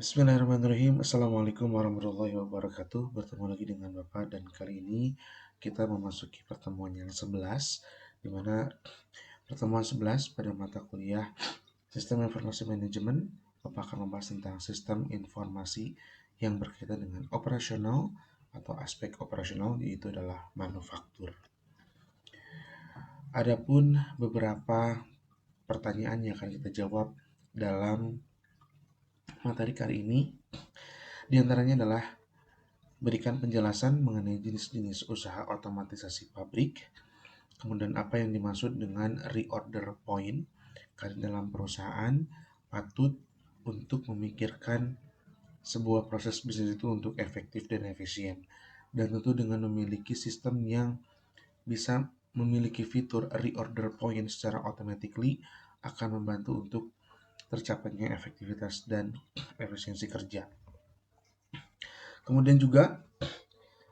Bismillahirrahmanirrahim. Assalamualaikum warahmatullahi wabarakatuh. Bertemu lagi dengan Bapak dan kali ini kita memasuki pertemuan yang 11, di mana pertemuan 11 pada mata kuliah Sistem Informasi Manajemen Bapak akan membahas tentang sistem informasi yang berkaitan dengan operasional atau aspek operasional, yaitu adalah manufaktur. Adapun beberapa pertanyaan yang akan kita jawab dalam materi kali ini, di antaranya adalah berikan penjelasan mengenai jenis-jenis usaha otomatisasi pabrik, kemudian apa yang dimaksud dengan reorder point, karena dalam perusahaan patut untuk memikirkan sebuah proses bisnis itu untuk efektif dan efisien, dan tentu dengan memiliki sistem yang bisa memiliki fitur reorder point secara automatically akan membantu untuk tercapainya efektivitas dan efisiensi kerja. Kemudian juga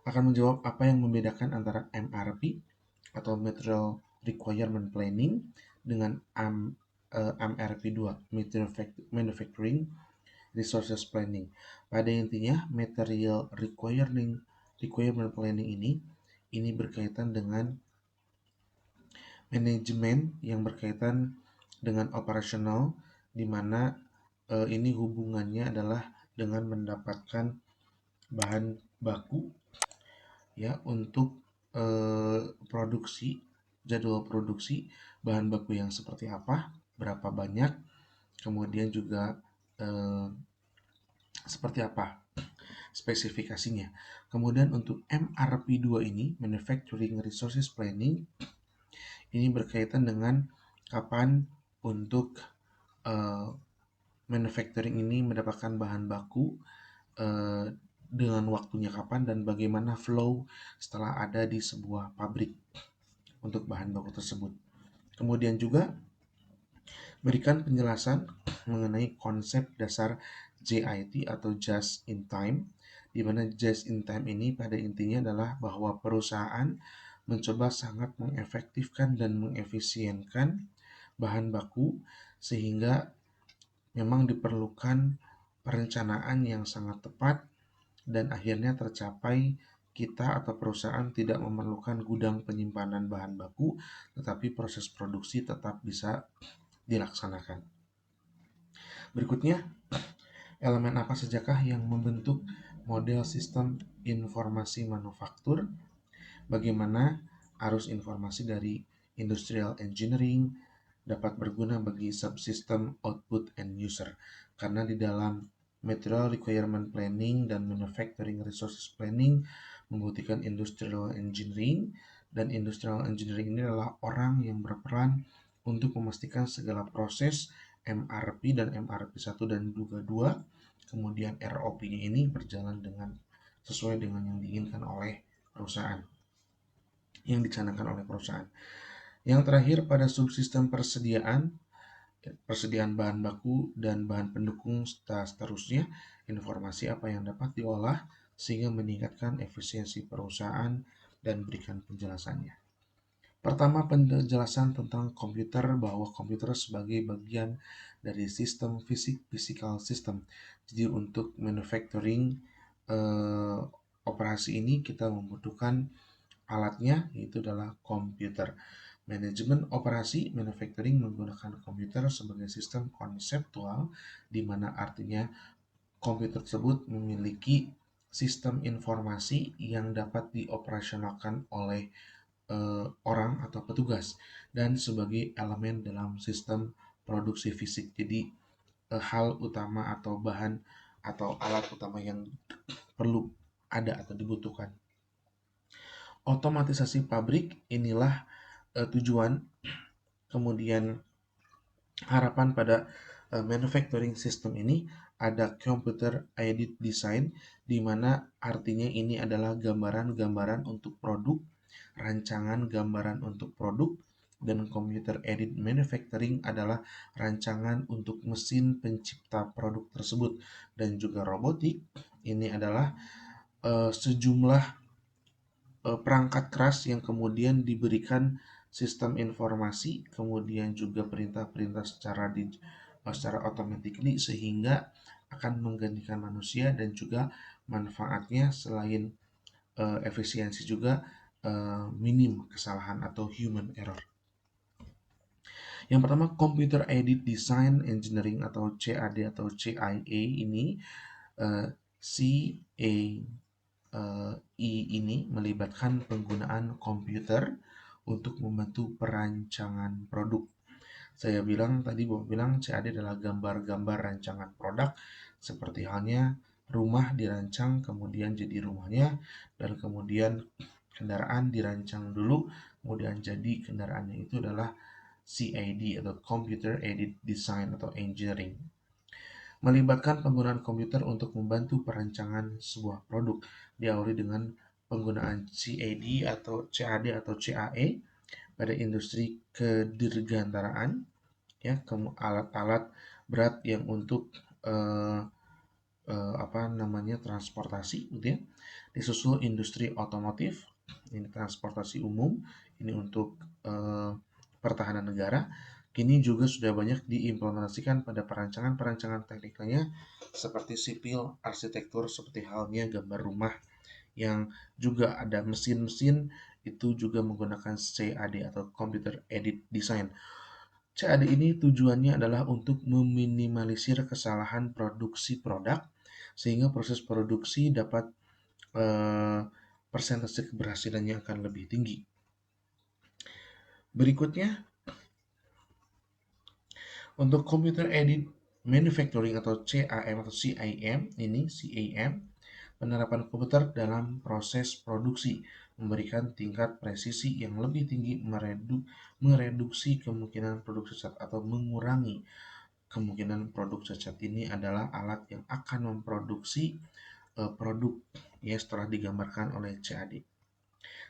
akan menjawab apa yang membedakan antara MRP atau Material Requirement Planning dengan MRP2, Manufacturing Resources Planning. Pada intinya, Material Requirement Planning ini berkaitan dengan manajemen yang berkaitan dengan operasional, di mana ini hubungannya adalah dengan mendapatkan bahan baku ya untuk produksi, jadwal produksi bahan baku yang seperti apa, berapa banyak, kemudian juga seperti apa spesifikasinya. Kemudian untuk MRP2 ini, Manufacturing Resources Planning, ini berkaitan dengan kapan untuk manufacturing ini mendapatkan bahan baku, dengan waktunya kapan, dan bagaimana flow setelah ada di sebuah pabrik untuk bahan baku tersebut. Kemudian juga berikan penjelasan mengenai konsep dasar JIT atau Just in Time, di mana Just in Time ini pada intinya adalah bahwa perusahaan mencoba sangat mengefektifkan dan mengefisienkan bahan baku sehingga memang diperlukan perencanaan yang sangat tepat dan akhirnya tercapai kita atau perusahaan tidak memerlukan gudang penyimpanan bahan baku, tetapi proses produksi tetap bisa dilaksanakan. Berikutnya, elemen apa sajakah yang membentuk model sistem informasi manufaktur? Bagaimana arus informasi dari industrial engineering dapat berguna bagi subsistem output and user? Karena di dalam Material Requirement Planning dan Manufacturing Resources Planning membutuhkan industrial engineering, dan industrial engineering ini adalah orang yang berperan untuk memastikan segala proses MRP dan MRP 1 dan juga 2, kemudian ROP-nya ini berjalan dengan sesuai dengan yang diinginkan oleh perusahaan, yang dicanangkan oleh perusahaan. Yang terakhir, pada subsistem persediaan bahan baku dan bahan pendukung seterusnya, informasi apa yang dapat diolah sehingga meningkatkan efisiensi perusahaan, dan berikan penjelasannya. Pertama, penjelasan tentang komputer, bahwa komputer sebagai bagian dari sistem physical system. Jadi untuk manufacturing operasi ini kita membutuhkan alatnya, yaitu adalah komputer. Manajemen operasi manufacturing menggunakan komputer sebagai sistem konseptual, di mana artinya komputer tersebut memiliki sistem informasi yang dapat dioperasionalkan oleh orang atau petugas, dan sebagai elemen dalam sistem produksi fisik. Jadi hal utama atau bahan atau alat utama yang perlu ada atau dibutuhkan. Otomatisasi pabrik inilah tujuan, kemudian harapan pada manufacturing system ini ada computer aided design, di mana artinya ini adalah gambaran-gambaran untuk produk, rancangan gambaran untuk produk, dan computer aided manufacturing adalah rancangan untuk mesin pencipta produk tersebut. Dan juga robotik ini adalah sejumlah perangkat keras yang kemudian diberikan sistem informasi, kemudian juga perintah-perintah secara automatically, sehingga akan menggantikan manusia dan juga manfaatnya selain efisiensi juga minim kesalahan atau human error. Yang pertama, Computer Aided Design Engineering atau CAD atau CIA ini, ini melibatkan penggunaan komputer untuk membantu perancangan produk. Saya bilang tadi, Bapak bilang CAD adalah gambar-gambar rancangan produk, seperti halnya rumah dirancang kemudian jadi rumahnya, dan kemudian kendaraan dirancang dulu kemudian jadi kendaraannya, itu adalah CAD atau Computer Aided Design atau Engineering. Melibatkan penggunaan komputer untuk membantu perancangan sebuah produk, diawali dengan penggunaan CAD atau CAD atau CAE pada industri kedirgantaraan, ya, alat-alat berat yang untuk transportasi, gitu ya. Disusul industri otomotif, ini transportasi umum, ini untuk pertahanan negara. Kini juga sudah banyak diimplementasikan pada perancangan-perancangan teknikalnya seperti sipil, arsitektur, seperti halnya gambar rumah yang juga ada mesin-mesin, itu juga menggunakan CAD atau Computer Aided Design. CAD ini tujuannya adalah untuk meminimalisir kesalahan produksi produk sehingga proses produksi dapat persentase keberhasilannya akan lebih tinggi. Berikutnya, untuk Computer Aided Manufacturing atau CAM atau CIM, ini CAM, penerapan komputer dalam proses produksi memberikan tingkat presisi yang lebih tinggi, mereduksi kemungkinan produk cacat atau mengurangi kemungkinan produk cacat. Ini adalah alat yang akan memproduksi produk, ya, setelah digambarkan oleh CAD.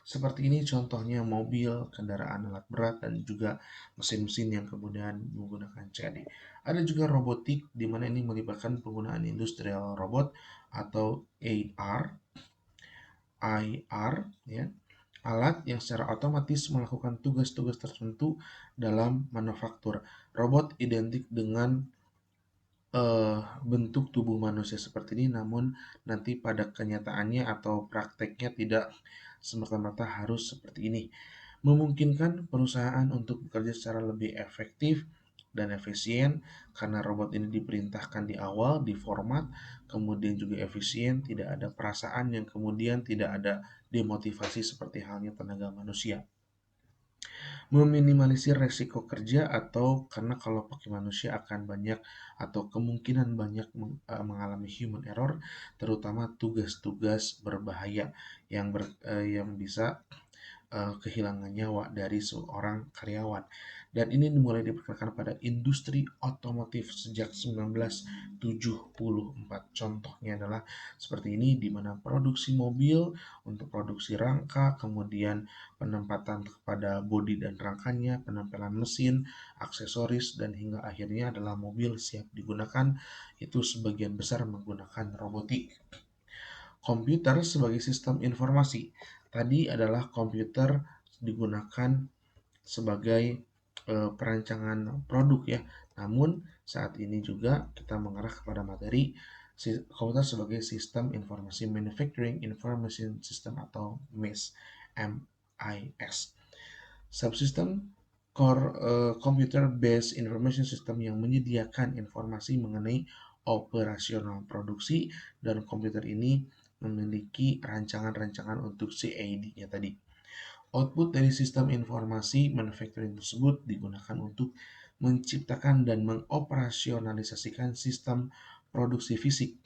Seperti ini contohnya mobil, kendaraan alat berat, dan juga mesin-mesin yang kemudian menggunakan CAD. Ada juga robotik, di mana ini melibatkan penggunaan industrial robot atau IR, ya, alat yang secara otomatis melakukan tugas-tugas tertentu dalam manufaktur. Robot identik dengan bentuk tubuh manusia seperti ini, namun nanti pada kenyataannya atau prakteknya tidak semata-mata harus seperti ini. Memungkinkan perusahaan untuk bekerja secara lebih efektif dan efisien karena robot ini diperintahkan di awal, di format, kemudian juga efisien, tidak ada perasaan yang kemudian tidak ada demotivasi seperti halnya tenaga manusia. Meminimalisir resiko kerja, atau karena kalau pakai manusia akan banyak atau kemungkinan banyak mengalami human error, terutama tugas-tugas berbahaya yang bisa kehilangan nyawa dari seorang karyawan. Dan ini mulai diperkenalkan pada industri otomotif sejak 1974. Contohnya adalah seperti ini, di mana produksi mobil untuk produksi rangka, kemudian penempatan kepada bodi dan rangkanya, penempelan mesin, aksesoris, dan hingga akhirnya adalah mobil siap digunakan, itu sebagian besar menggunakan robotik. Komputer sebagai sistem informasi. Tadi adalah komputer digunakan sebagai perancangan produk, ya. Namun saat ini juga kita mengarah kepada materi komputer sebagai sistem informasi, manufacturing information system atau MIS. Subsystem core computer based information system yang menyediakan informasi mengenai operasional produksi, dan komputer ini memiliki rancangan-rancangan untuk CAD-nya tadi. Output dari sistem informasi manufacturing tersebut digunakan untuk menciptakan dan mengoperasionalisasikan sistem produksi fisik.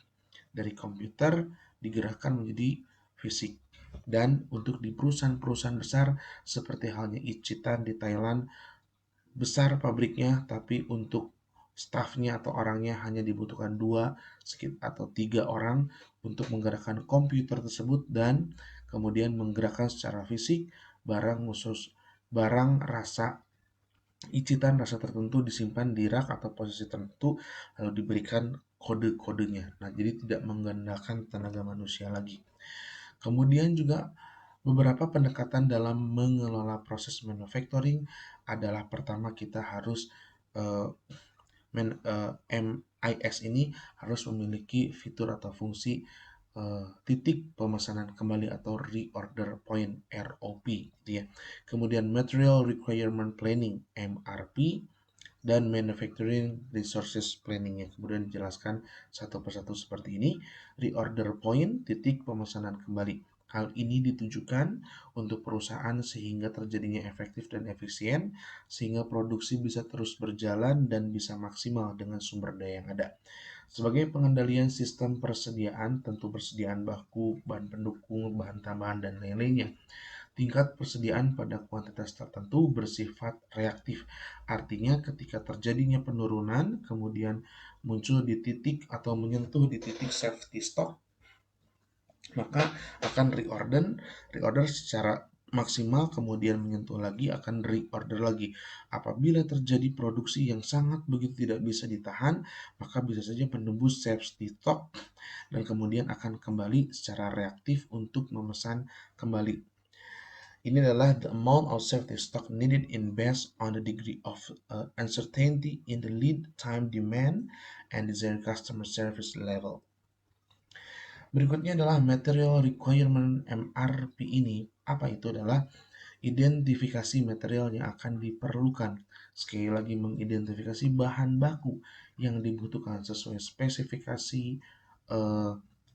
Dari komputer digerakkan menjadi fisik. Dan untuk di perusahaan-perusahaan besar seperti halnya Ichitan di Thailand, besar pabriknya, tapi untuk stafnya atau orangnya hanya dibutuhkan 2 atau 3 orang untuk menggerakkan komputer tersebut dan kemudian menggerakkan secara fisik barang rasa Ichitan rasa tertentu disimpan di rak atau posisi tertentu lalu diberikan kode-kodenya. Nah, jadi tidak menggunakan tenaga manusia lagi. Kemudian juga beberapa pendekatan dalam mengelola proses manufacturing adalah, pertama, kita harus MIS ini harus memiliki fitur atau fungsi titik pemesanan kembali atau reorder point ROP gitu ya. Kemudian Material Requirement Planning MRP dan Manufacturing Resources Planning-nya. Kemudian dijelaskan satu persatu seperti ini. Reorder point, titik pemesanan kembali. Hal ini ditujukan untuk perusahaan sehingga terjadinya efektif dan efisien, sehingga produksi bisa terus berjalan dan bisa maksimal dengan sumber daya yang ada. Sebagai pengendalian sistem persediaan, tentu persediaan baku, bahan pendukung, bahan tambahan, dan lain-lainnya. Tingkat persediaan pada kuantitas tertentu bersifat reaktif. Artinya ketika terjadinya penurunan, kemudian muncul di titik atau menyentuh di titik safety stock, maka akan reorder secara maksimal, kemudian menyentuh lagi akan reorder lagi. Apabila terjadi produksi yang sangat begitu tidak bisa ditahan, maka bisa saja menembus safety stock dan kemudian akan kembali secara reaktif untuk memesan kembali. Ini adalah the amount of safety stock needed in based on the degree of uncertainty in the lead time demand and desired customer service level. Berikutnya adalah material requirement MRP ini. Apa itu? Adalah identifikasi material yang akan diperlukan. Sekali lagi mengidentifikasi bahan baku yang dibutuhkan sesuai spesifikasi,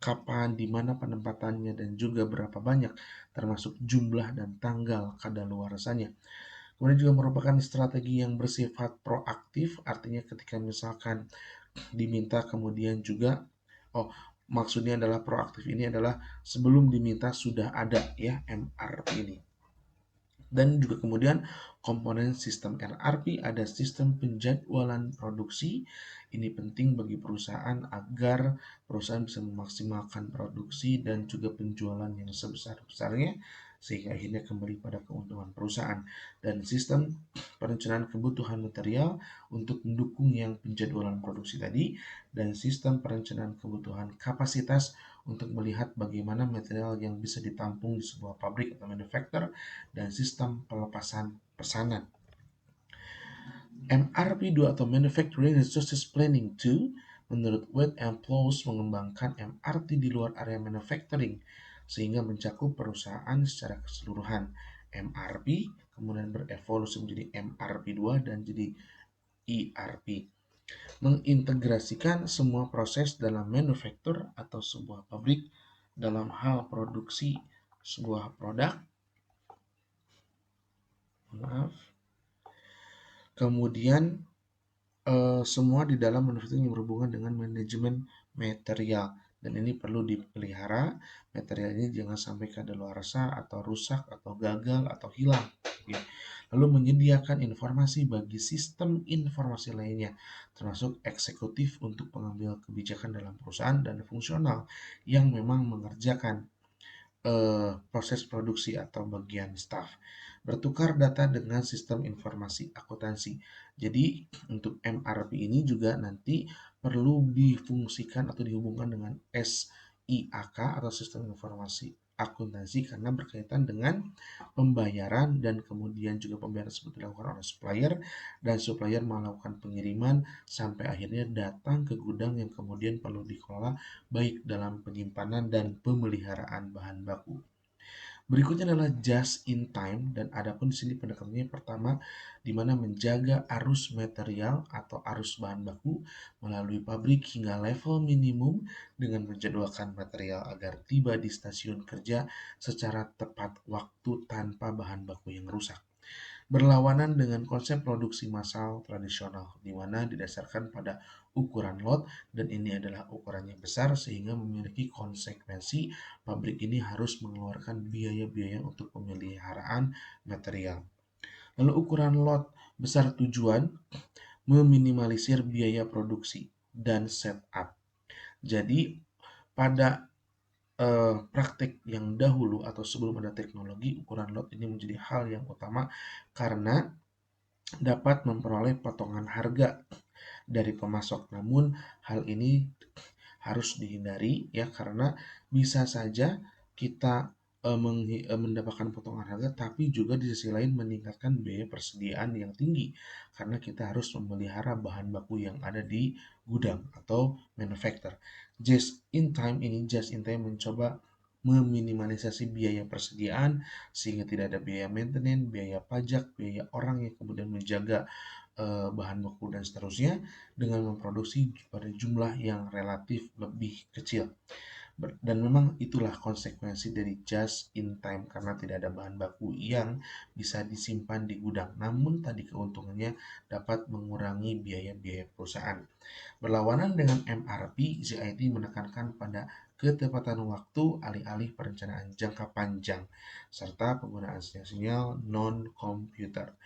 kapan, di mana penempatannya, dan juga berapa banyak, termasuk jumlah dan tanggal kadaluarsanya. Kemudian juga merupakan strategi yang bersifat proaktif, artinya ketika misalkan diminta kemudian juga, maksudnya adalah proaktif ini adalah sebelum diminta sudah ada ya MRP ini. Dan juga kemudian komponen sistem MRP ada sistem penjadwalan produksi. Ini penting bagi perusahaan agar perusahaan bisa memaksimalkan produksi dan juga penjualan yang sebesar-besarnya sehingga akhirnya kembali pada keuntungan perusahaan. Dan sistem perencanaan kebutuhan material untuk mendukung yang penjadwalan produksi tadi, dan sistem perencanaan kebutuhan kapasitas untuk melihat bagaimana material yang bisa ditampung di sebuah pabrik atau manufacturer, dan sistem pelepasan pesanan. MRP2 atau Manufacturing Resources Planning 2 menurut Wade and Plous mengembangkan MRP di luar area manufacturing sehingga mencakup perusahaan secara keseluruhan. MRP kemudian berevolusi menjadi MRP2 dan jadi ERP. Mengintegrasikan semua proses dalam manufaktur atau sebuah pabrik dalam hal produksi sebuah produk. Kemudian semua di dalam manufacturing yang berhubungan dengan manajemen material, dan ini perlu dipelihara. Material ini jangan sampai kadaluarsa atau rusak atau gagal atau hilang ya. Lalu menyediakan informasi bagi sistem informasi lainnya termasuk eksekutif untuk pengambil kebijakan dalam perusahaan dan fungsional yang memang mengerjakan proses produksi atau bagian staff. Bertukar data dengan sistem informasi akuntansi. Jadi untuk MRP ini juga nanti perlu difungsikan atau dihubungkan dengan SIAK atau sistem informasi akuntansi karena berkaitan dengan pembayaran dan kemudian juga pembayaran tersebut dilakukan oleh supplier dan supplier melakukan pengiriman sampai akhirnya datang ke gudang yang kemudian perlu dikelola baik dalam penyimpanan dan pemeliharaan bahan baku. Berikutnya adalah just in time, dan adapun di sini pendekatannya pertama di mana menjaga arus material atau arus bahan baku melalui pabrik hingga level minimum dengan menjadwalkan material agar tiba di stasiun kerja secara tepat waktu tanpa bahan baku yang rusak. Berlawanan dengan konsep produksi massal tradisional di mana didasarkan pada ukuran lot, dan ini adalah ukurannya besar sehingga memiliki konsekuensi pabrik ini harus mengeluarkan biaya-biaya untuk pemeliharaan material. Lalu ukuran lot besar tujuan meminimalisir biaya produksi dan setup. Jadi pada praktik yang dahulu atau sebelum ada teknologi, ukuran lot ini menjadi hal yang utama karena dapat memperoleh potongan harga dari pemasok. Namun hal ini harus dihindari ya, karena bisa saja kita mendapatkan potongan harga, tapi juga di sisi lain meningkatkan biaya persediaan yang tinggi karena kita harus memelihara bahan baku yang ada di gudang atau manufacturer. Just in time mencoba meminimalisasi biaya persediaan sehingga tidak ada biaya maintenance, biaya pajak, biaya orang yang kemudian menjaga bahan baku dan seterusnya dengan memproduksi pada jumlah yang relatif lebih kecil. Dan memang itulah konsekuensi dari just in time karena tidak ada bahan baku yang bisa disimpan di gudang. Namun tadi keuntungannya dapat mengurangi biaya-biaya perusahaan. Berlawanan dengan MRP, ZIT menekankan pada ketepatan waktu alih-alih perencanaan jangka panjang serta penggunaan sinyal non-komputer.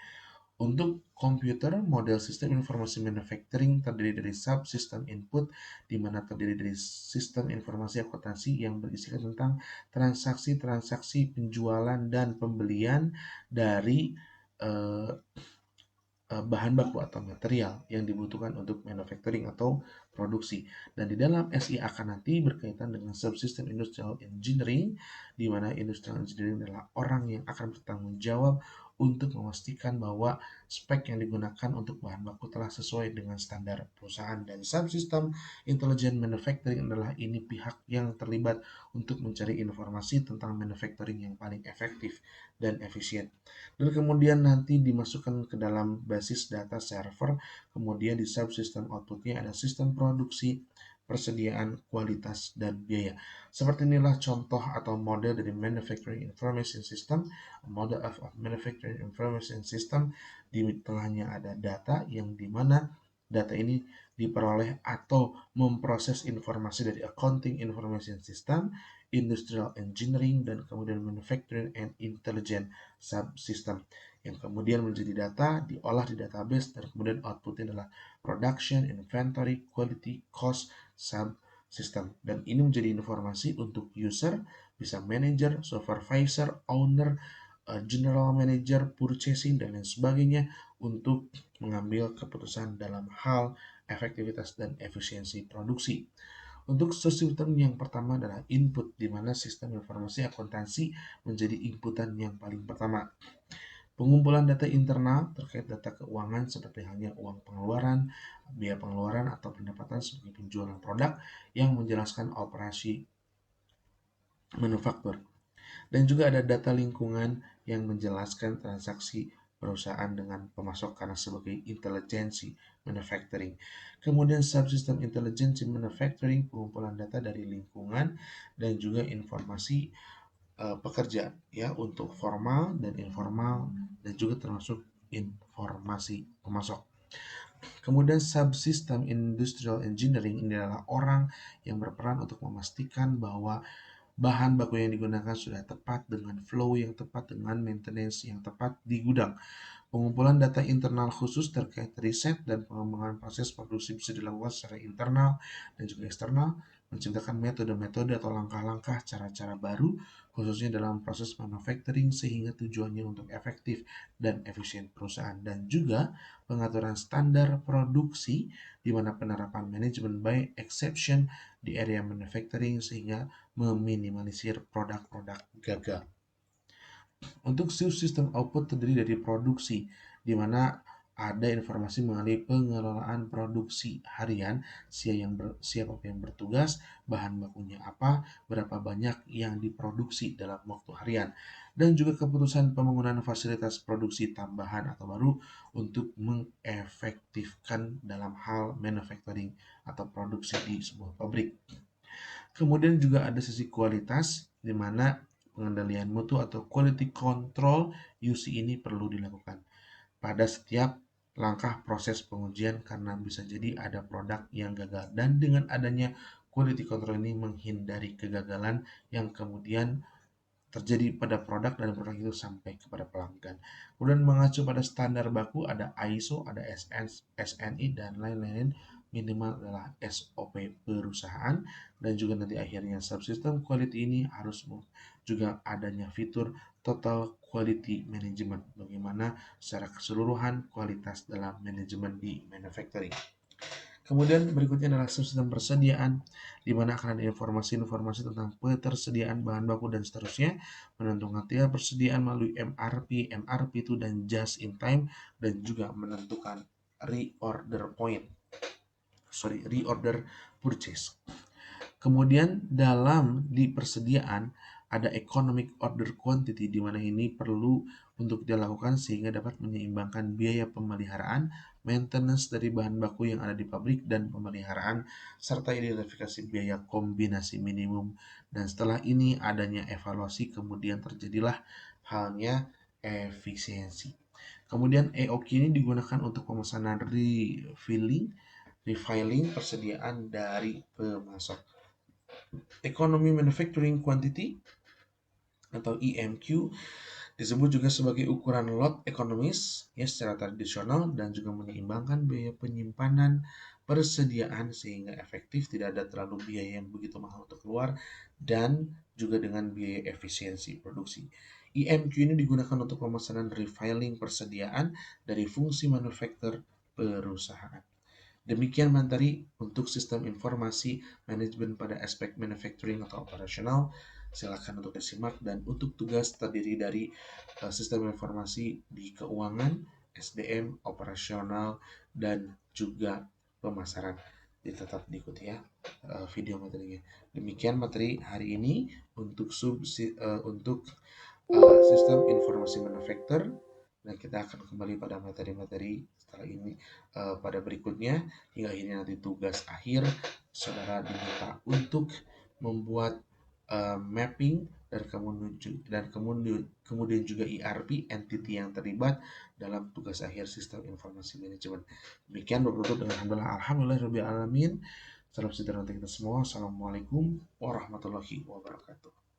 Untuk komputer, model sistem informasi manufacturing terdiri dari subsistem input, di mana terdiri dari sistem informasi akuntansi yang berisikan tentang transaksi-transaksi penjualan dan pembelian dari eh, bahan baku atau material yang dibutuhkan untuk manufacturing atau produksi. Dan di dalam SIAK nanti berkaitan dengan subsystem industrial engineering, di mana industrial engineering adalah orang yang akan bertanggung jawab untuk memastikan bahwa spek yang digunakan untuk bahan baku telah sesuai dengan standar perusahaan. Dan subsystem intelligent manufacturing adalah ini pihak yang terlibat untuk mencari informasi tentang manufacturing yang paling efektif dan efisien. Dan kemudian nanti dimasukkan ke dalam basis data server, kemudian di subsystem outputnya ada sistem produksi, persediaan, kualitas, dan biaya. Seperti inilah contoh atau model dari Manufacturing Information System. Model of Manufacturing Information System, di tengahnya ada data yang dimana data ini diperoleh atau memproses informasi dari Accounting Information System, Industrial Engineering, dan kemudian Manufacturing and Intelligence Subsystem yang kemudian menjadi data diolah di database dan kemudian outputnya adalah production, inventory, quality, cost, subsystem. Dan ini menjadi informasi untuk user, bisa manager, supervisor, owner, general manager, purchasing, dan lain sebagainya untuk mengambil keputusan dalam hal efektivitas dan efisiensi produksi. Untuk sistem yang pertama adalah input, di mana sistem informasi akuntansi menjadi inputan yang paling pertama. Pengumpulan data internal terkait data keuangan seperti halnya uang pengeluaran, biaya pengeluaran atau pendapatan sebagai penjualan produk yang menjelaskan operasi manufaktur. Dan juga ada data lingkungan yang menjelaskan transaksi perusahaan dengan pemasaran sebagai intelijensi manufacturing. Kemudian subsistem intelijensi manufacturing, pengumpulan data dari lingkungan dan juga informasi pekerjaan ya untuk formal dan informal dan juga termasuk informasi pemasok. Kemudian subsistem industrial engineering ini adalah orang yang berperan untuk memastikan bahwa bahan baku yang digunakan sudah tepat dengan flow yang tepat dengan maintenance yang tepat di gudang. Pengumpulan data internal khusus terkait riset dan pengembangan proses produksi bisa dilakukan secara internal dan juga eksternal, menciptakan metode-metode atau langkah-langkah cara-cara baru, khususnya dalam proses manufacturing sehingga tujuannya untuk efektif dan efisien perusahaan. Dan juga pengaturan standar produksi di mana penerapan manajemen by exception di area manufacturing sehingga meminimalisir produk-produk gagal. Untuk sistem output terdiri dari produksi, di mana ada informasi mengenai pengelolaan produksi harian, siapa yang bertugas, bahan bakunya apa, berapa banyak yang diproduksi dalam waktu harian, dan juga keputusan pembangunan fasilitas produksi tambahan atau baru untuk mengefektifkan dalam hal manufacturing atau produksi di sebuah pabrik. Kemudian juga ada sisi kualitas, di mana pengendalian mutu atau quality control UC ini perlu dilakukan pada setiap langkah proses pengujian karena bisa jadi ada produk yang gagal. Dan dengan adanya quality control ini menghindari kegagalan yang kemudian terjadi pada produk dan produk itu sampai kepada pelanggan. Kemudian mengacu pada standar baku ada ISO, ada SNI dan lain-lain, minimal adalah SOP perusahaan. Dan juga nanti akhirnya subsystem quality ini harus juga adanya fitur total quality management, bagaimana secara keseluruhan kualitas dalam manajemen di manufacturing. Kemudian berikutnya adalah sistem persediaan, di mana akan ada informasi-informasi tentang ketersediaan bahan baku dan seterusnya, menentukan tiap persediaan melalui MRP itu dan just in time, dan juga menentukan reorder purchase. Kemudian dalam di persediaan ada economic order quantity, di mana ini perlu untuk dilakukan sehingga dapat menyeimbangkan biaya pemeliharaan, maintenance dari bahan baku yang ada di pabrik dan pemeliharaan, serta identifikasi biaya kombinasi minimum. Dan setelah ini adanya evaluasi, kemudian terjadilah halnya efisiensi. Kemudian EOQ ini digunakan untuk pemesanan refiling persediaan dari pemasok. Economy Manufacturing Quantity atau EMQ disebut juga sebagai ukuran lot ekonomis ya secara tradisional dan juga menyeimbangkan biaya penyimpanan persediaan sehingga efektif, tidak ada terlalu biaya yang begitu mahal untuk keluar dan juga dengan biaya efisiensi produksi. EMQ ini digunakan untuk pemesanan refiling persediaan dari fungsi manufaktur perusahaan. Demikian materi untuk sistem informasi manajemen pada aspek manufacturing atau operasional. Silakan untuk disimak, dan untuk tugas terdiri dari sistem informasi di keuangan, SDM, operasional, dan juga pemasaran. Jadi tetap diikuti ya video materinya. Demikian materi hari ini untuk sistem informasi manufaktur, dan kita akan kembali pada materi-materi setelah ini pada berikutnya. Hingga akhirnya nanti tugas akhir saudara diminta untuk membuat mapping kemudian juga ERP entity yang terlibat dalam tugas akhir sistem informasi manajemen. Demikian bertutup dengan alhamdulillah. Salam sejahtera untuk kita semua. Assalamualaikum warahmatullahi wabarakatuh.